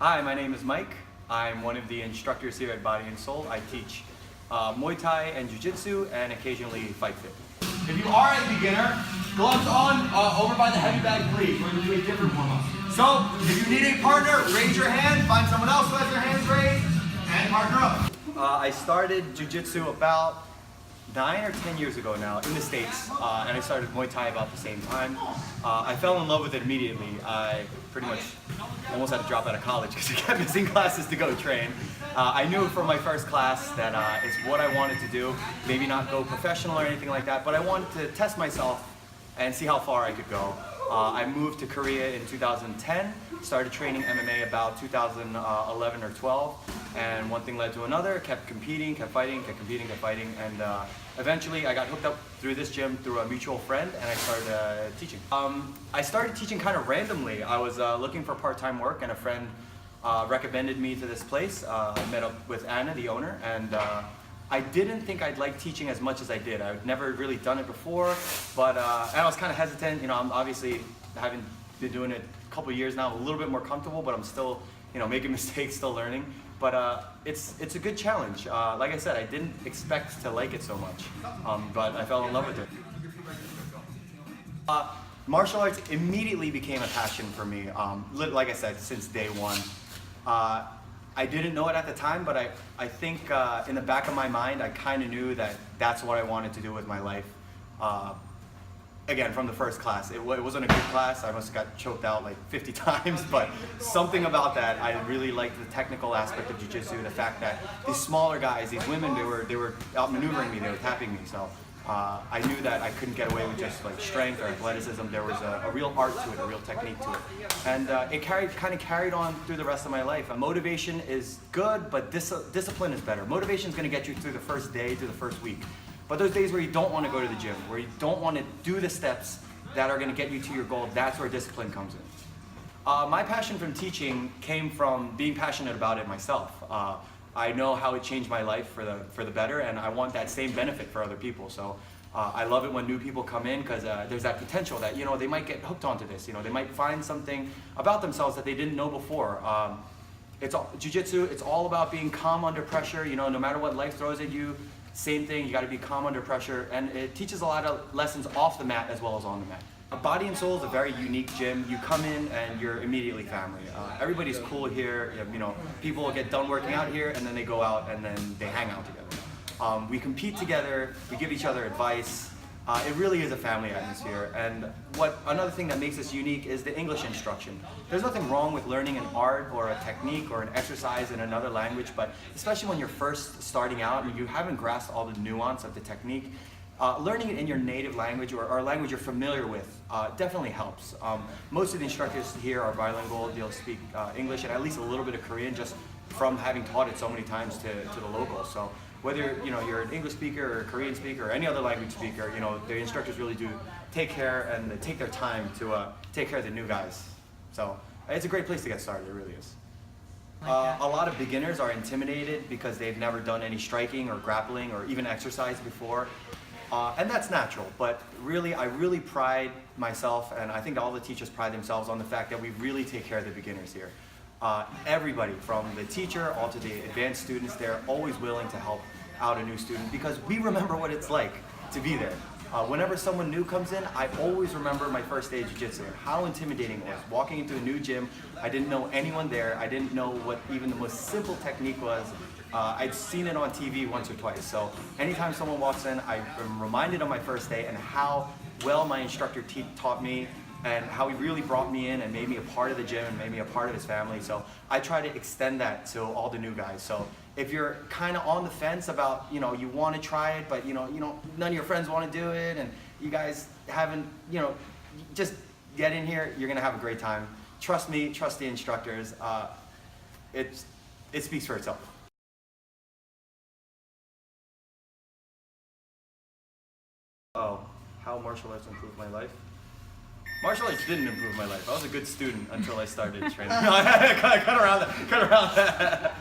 Hi, my name is Mike. I'm one of the instructors here at Body and Soul. I teach Muay Thai and Jiu-Jitsu and occasionally Fight Fit. If you are a beginner, gloves on over by the heavy bag, please. We're going to do a different warm-up. So, if you need a partner, raise your hand, find someone else who has their hands raised, and partner up. I started Jiu-Jitsu about 9 or 10 years ago now in the States, and I started Muay Thai about the same time. I fell in love with it immediately. I pretty much almost had to drop out of college because I kept missing classes to go train. I knew from my first class that it's what I wanted to do. Maybe not go professional or anything like that, but I wanted to test myself and see how far I could go. I moved to Korea in 2010, started training MMA about 2011 or 12, and one thing led to another, kept competing, kept fighting, kept competing, kept fighting, and eventually I got hooked up through this gym through a mutual friend, and I started teaching. I started teaching kind of randomly. I was looking for part-time work, and a friend recommended me to this place. I met up with Anna, the owner, and I didn't think I'd like teaching as much as I did. I'd never really done it before, but and I was kind of hesitant. You know, I'm obviously having been doing it a couple years now. I'm a little bit more comfortable, but I'm still, you know, making mistakes, still learning. But it's a good challenge. Like I said, I didn't expect to like it so much, but I fell in love with it. Martial arts immediately became a passion for me. Like I said, since day one. I didn't know it at the time, but I think in the back of my mind, I kind of knew that that's what I wanted to do with my life. Again, from the first class. It wasn't a good class. I must have got choked out like 50 times, but something about that, I really liked the technical aspect of jiu-jitsu, the fact that these smaller guys, these women, they were outmaneuvering me, they were tapping me. So I knew that I couldn't get away with just like strength or athleticism. There was a real art to it, a real technique to it. And it kind of carried on through the rest of my life. Motivation is good, but discipline is better. Motivation is going to get you through the first day, through the first week. But those days where you don't want to go to the gym, where you don't want to do the steps that are going to get you to your goal, that's where discipline comes in. My passion from teaching came from being passionate about it myself. I know how it changed my life for the better, and I want that same benefit for other people. So I love it when new people come in because there's that potential that, you know, they might get hooked onto this. You know, they might find something about themselves that they didn't know before. Jiu-jitsu, it's all about being calm under pressure. You know, no matter what life throws at you, same thing, you got to be calm under pressure, and it teaches a lot of lessons off the mat as well as on the mat. Body and Soul is a very unique gym. You come in and you're immediately family. Everybody's cool here. You know, people get done working out here and then they go out and then they hang out together. We compete together. We give each other advice. It really is a family atmosphere. And another thing that makes us unique is the English instruction. There's nothing wrong with learning an art or a technique or an exercise in another language, but especially when you're first starting out and you haven't grasped all the nuance of the technique, learning it in your native language or a language you're familiar with definitely helps. Most of the instructors here are bilingual. They'll speak English and at least a little bit of Korean just from having taught it so many times to the locals. So whether you're an English speaker or a Korean speaker or any other language speaker, the instructors really do take care and they take their time to take care of the new guys. So it's a great place to get started, it really is. A lot of beginners are intimidated because they've never done any striking or grappling or even exercise before. And that's natural, but really, I really pride myself, and I think all the teachers pride themselves on the fact that we really take care of the beginners here. Everybody, from the teacher all to the advanced students, they're always willing to help out a new student because we remember what it's like to be there. Whenever someone new comes in, I always remember my first day of jiu-jitsu and how intimidating it was. Walking into a new gym, I didn't know anyone there. I didn't know what even the most simple technique was. I'd seen it on TV once or twice. So anytime someone walks in, I'm reminded of my first day and how well my instructor taught me and how he really brought me in and made me a part of the gym and made me a part of his family. So I try to extend that to all the new guys. So if you're kind of on the fence about, you want to try it, but none of your friends want to do it, and you guys haven't, just get in here. You're gonna have a great time. Trust me. Trust the instructors. It speaks for itself. Oh, how martial arts improved my life? Martial arts didn't improve my life. I was a good student until I started training. No, cut around that.